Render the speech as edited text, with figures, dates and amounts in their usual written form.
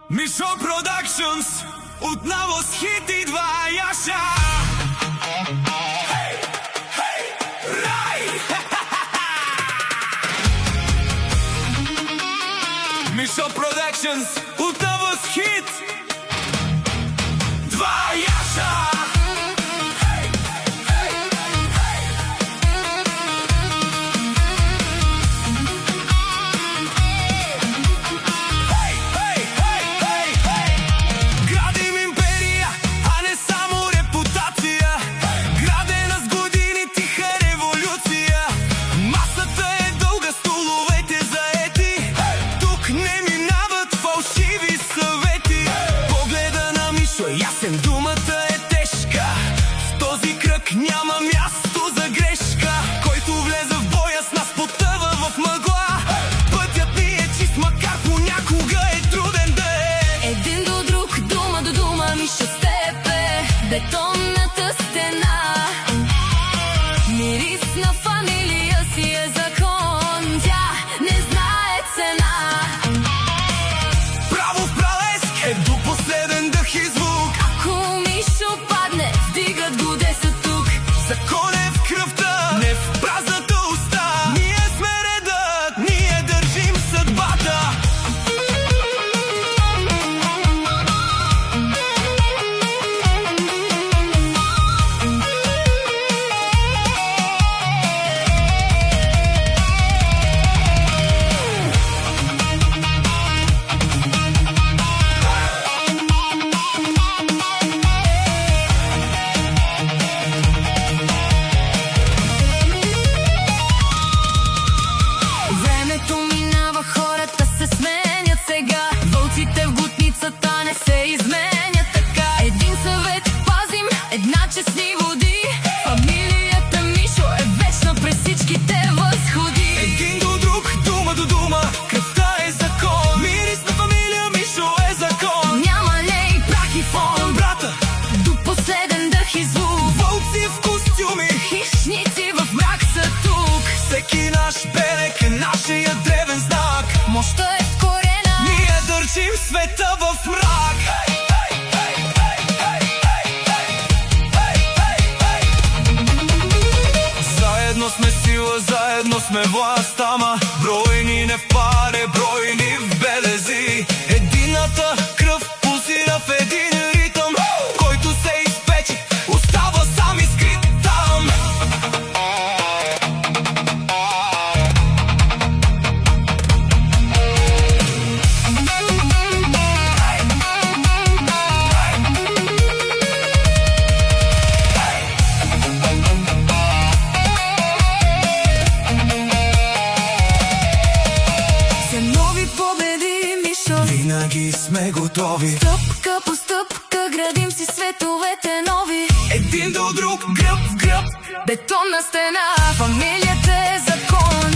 Мишо Продакшнс отново с хит идва Яша. Хей, хей, рай! Мишо Продакшнс отново с хит Два Яша. Ясен, думата е тежка, в този кръг няма място за грешка. Който влезе в боя с нас потъва в мъгла. Пътят ни е чист, макар понякога е труден да е. Един до друг, дума до дума, Мишо с теб е бетонната стена. Мирис на фамилия си е закон, тя не знае цена. Право в пралеск е до последен дъх и звук. Падне, вдигат го 10 тук. Закон е в кръвта, не в празната уста. Ние сме редът, ние държим съдбата. Хората се сменят сега, вълците в глутницата не се изменят така. Един съвет пазим, една честни води. Фамилията Мишо е вечна през всичките възходи. Един до друг, дума до дума, кръвта е закон. Мирис на фамилия Мишо е закон. Няма лей, прах и фон, брата, до последен дъх и звук. Вълци в костюми, хищници в мрак са тук. всеки наш белег е нашия древен знак. Мощта е в корена, ние държим света в мрак. Заедно сме сила, заедно сме власт, ама бройни не в паре, бройни в белези. Едината кръв пулсира в един ритъм, който се изпече, остава сам и скрит там. Винаги сме готови. Стъпка по стъпка градим си световете нови. Един до друг, гръб в гръб, бетонна стена. Фамилията е закон.